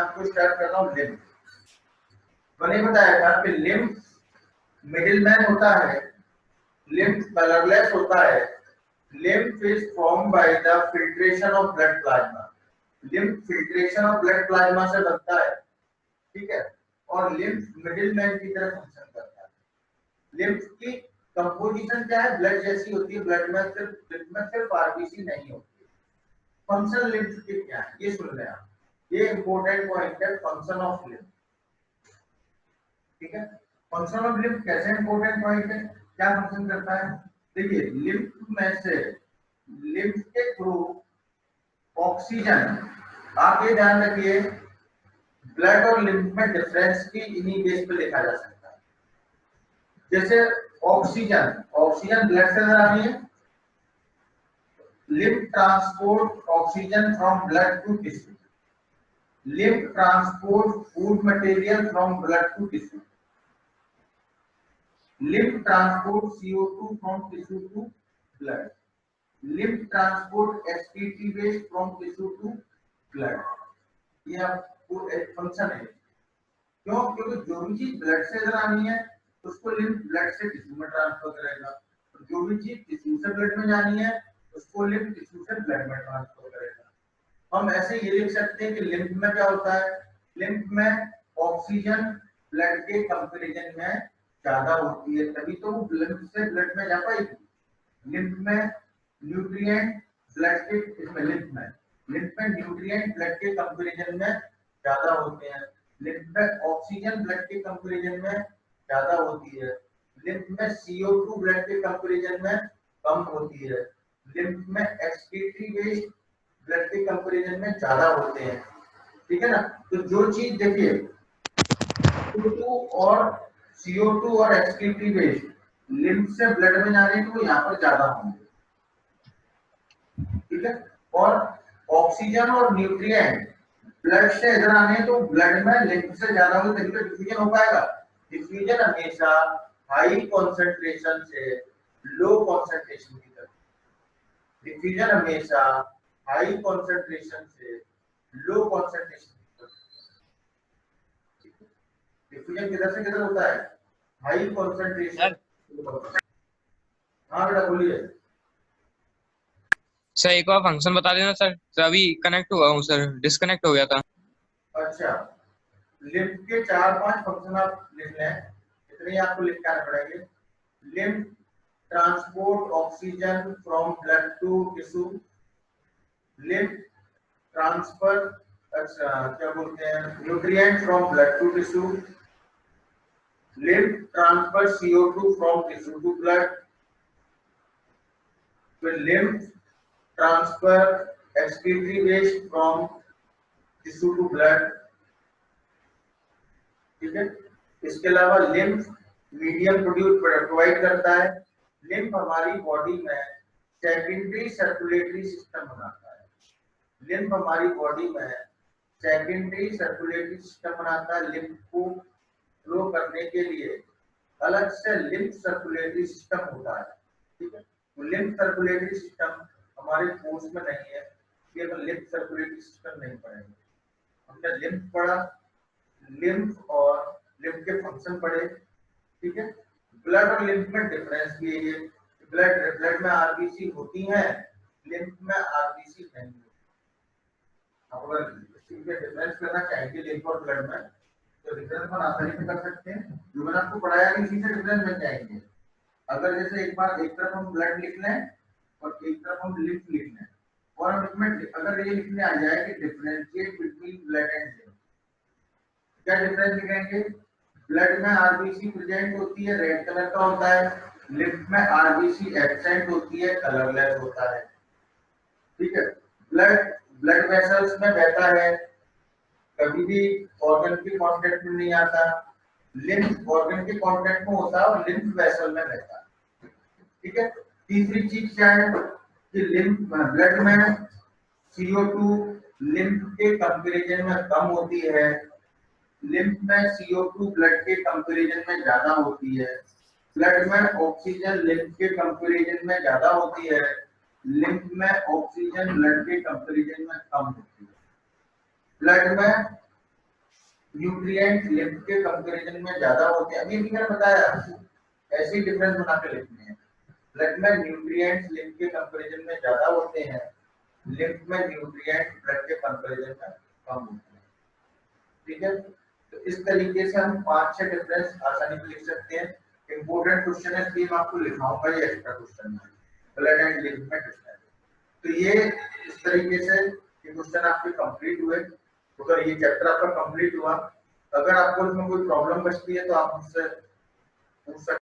आपको स्टार्ट कर रहा हूँ लिम्फ। मैंने बताया था कि लिम्फ मिडिल मैन होता है, लिम्फ कलरलेस होता है, lymph is form by the filtration of blood plasma. Lymph filtration of blood plasma से बनता है, ठीक है, और लिम्फ मिडिल मैन की तरह फंक्शन करता है। लिम्फ की कंपोजिशन क्या है, ब्लड जैसी होती है, ब्लड में सिर्फ आरबीसी नहीं होती। फंक्शन लिम्फ के क्या है ये सुन लें आप, ये इंपॉर्टेंट पॉइंट है, फंक्शन ऑफ लिम्फ, ठीक है। फंक्शन ऑफ लिम्फ कैसे इंपॉर्टेंट पॉइंट है, क्या फंक्शन करता है, देखिए लिम्फ में से लिम्फ के थ्रू ऑक्सीजन, आप ये ध्यान रखिए ब्लड और लिम्फ में डिफरेंस की इन्हीं बेस पे लिखा जा सकता है। जैसे ऑक्सीजन, ऑक्सीजन ब्लड से अंदर आ रही है, lymph transport oxygen from blood to tissue, lymph transport food material from blood to tissue, lymph transport CO2 from tissue to blood, lymph transport excretory waste from tissue to blood। ये आपको एक function है, क्यों, क्योंकि जो भी चीज blood से इधर आनी है उसको लिम्फ ब्लड से टिश्यू में ट्रांसफर करेगा, और जो भी चीज टिश्यू से ब्लड में जानी है उसको लिम्फ टिश्यू से ब्लड में ट्रांसफर करेगा। हम ऐसे ये लिख सकते हैं कि लिम्फ में क्या होता है, लिम्फ में ऑक्सीजन ब्लड के कंपैरिजन में ज्यादा होती है, तभी तो वो लिम्फ से ब्लड में जा पाएगी। लिम्फ में न्यूट्रिएंट ब्लड के, इसमें लिम्फ में न्यूट्रिएंट ब्लड के कंपैरिजन में ज्यादा होते हैं, लिम्फ में ऑक्सीजन ब्लड के कंपैरिजन में ज्यादा होती है, लिम्फ में CO2 ब्लड के कंपैरिजन में कम होती है, लिम्फ में एक्सक्रीटरी वेस्ट ब्लड के कंपैरिजन में ज्यादा होते हैं, ठीक है ना। तो जो चीज देखिए CO2 और एक्सक्रीटरी वेस्ट लिम्फ से ब्लड में जाने तो यहाँ पर ज्यादा होंगे, ठीक है, और ऑक्सीजन और न्यूट्रिएंट ब्लड से इधर आने तो ब्लड में लिम्फ से ज्यादा होंगे, तभी तो डिफ्यूजन हो पाएगा। डिफ्यूजन हमेशा हाई कॉन्सेंट्रेशन से लो कॉन्सेंट्रेशन की तरफ, डिफ्यूजन हमेशा हाई कॉन्सेंट्रेशन से लो कॉन्सेंट्रेशन की तरफ। डिफ्यूजन किधर से किधर होता है, हाई कॉन्सेंट्रेशन। हाँ बेटा बोलिए सर, एक और फंक्शन बता देना सर, अभी कनेक्ट हुआ हूँ सर, डिस्कनेक्ट हो गया था। अच्छा, लिम्फ के 4-5 फंक्शन आप लिख लें, इतने आपको लिख के आने पड़ेंगे। Lymph transport oxygen from blood to tissue, lymph transfer, अच्छा क्या बोलते हैं, nutrient from blood to tissue, lymph transfer CO2 from tissue to blood, फिर lymph transfer excretory waste from tissue to blood, ठीक है। इसके अलावा लिम्फ मीडियम प्रोवाइड करता है। लिम्फ हमारी बॉडी में सेकेंडरी सर्कुलेटरी सिस्टम बनाता है, लिम्फ हमारी बॉडी में सेकेंडरी सर्कुलेटरी सिस्टम बनाता है। लिम्फ को फ्लो करने के लिए अलग से लिम्फ सर्कुलेटरी सिस्टम होता है, ठीक है। तो लिम्फ सर्कुलेटरी सिस्टम हमारे कोर्स में नहीं है, ये तो लिम्फ सर्कुलेटरी सिस्टम नहीं पढ़ेंगे, हमने लिम्फ पढ़ा, लिम्फ और लिम्फ के फंक्शन पढ़े, ठीक है। ब्लड और लिम्फ में डिफरेंस भी है, ब्लड में आरबीसी होती है, लिम्फ में आरबीसी नहीं होती। अगर इसके डिफरेंस करना चाहेंगे लिम्फ और ब्लड में तो डिफरेंस हम आसानी से कर सकते हैं, जो मैंने आपको पढ़ाया कि इसी से डिफरेंस बन जाएंगे। अगर जैसे एक बार एक तरफ हम ब्लड लिख लें और एक तरफ हम लिम्फ लिख लें, और हम इसमें अगर ये लिखने आ जाए कि differentiate between blood and lymph, क्या डिफरेंस लिखेंगे, ब्लड में आरबीसी प्रेजेंट होती है, रेड कलर का होता है, लिम्फ में आरबीसी एब्सेंट होती है, कलरलेस होता है, ठीक है। ब्लड वेसल्स में बहता है, कभी भी ऑर्गन के कांटेक्ट में नहीं आता, लिम्फ ऑर्गन के कांटेक्ट में होता है और लिम्फ वेसल में रहता है, ठीक है। तीसरी चीज क्या है कि लिम्फ ब्लड में CO2 लिम्फ के कंपैरिजन में कम होती है, लिम्फ में CO2 ब्लड के कंपैरिजन में ज्यादा होती है, ब्लड में ऑक्सीजन लिम्फ के कंपैरिजन में ज्यादा होती है, लिम्फ में ऑक्सीजन ब्लड के कंपैरिजन में कम होती है। ब्लड में न्यूट्रिएंट लिम्फ के कंपैरिजन में ज्यादा होते हैं। अभी भी मैंने बताया आपको, ऐसे ही डिफरेंस बना के लिखने हैं। ब्लड में न्यूट्रिएंट्स लिम्फ के कंपैरिजन में ज्यादा होते हैं, लिम्फ में न्यूट्रिएंट ब्लड के कंपैरिजन में कम होते हैं। ठीक है, तो इस तरीके से हम 5-6 डिफरेंस आसानी से लिख सकते हैं। इंपोर्टेंट क्वेश्चन है, इसलिए मैं आपको लिखाऊंगा ये एक्स्ट्रा क्वेश्चन है, ब्लड एंड लिम्फ में डिफरेंस। तो ये इस तरीके से ये क्वेश्चन आपके कंप्लीट हुए। तो अगर ये चैप्टर आपका कंप्लीट हुआ, अगर आपको इसमें कोई प्रॉब्लम बचती है तो आप मुझसे पूछ सकते हैं।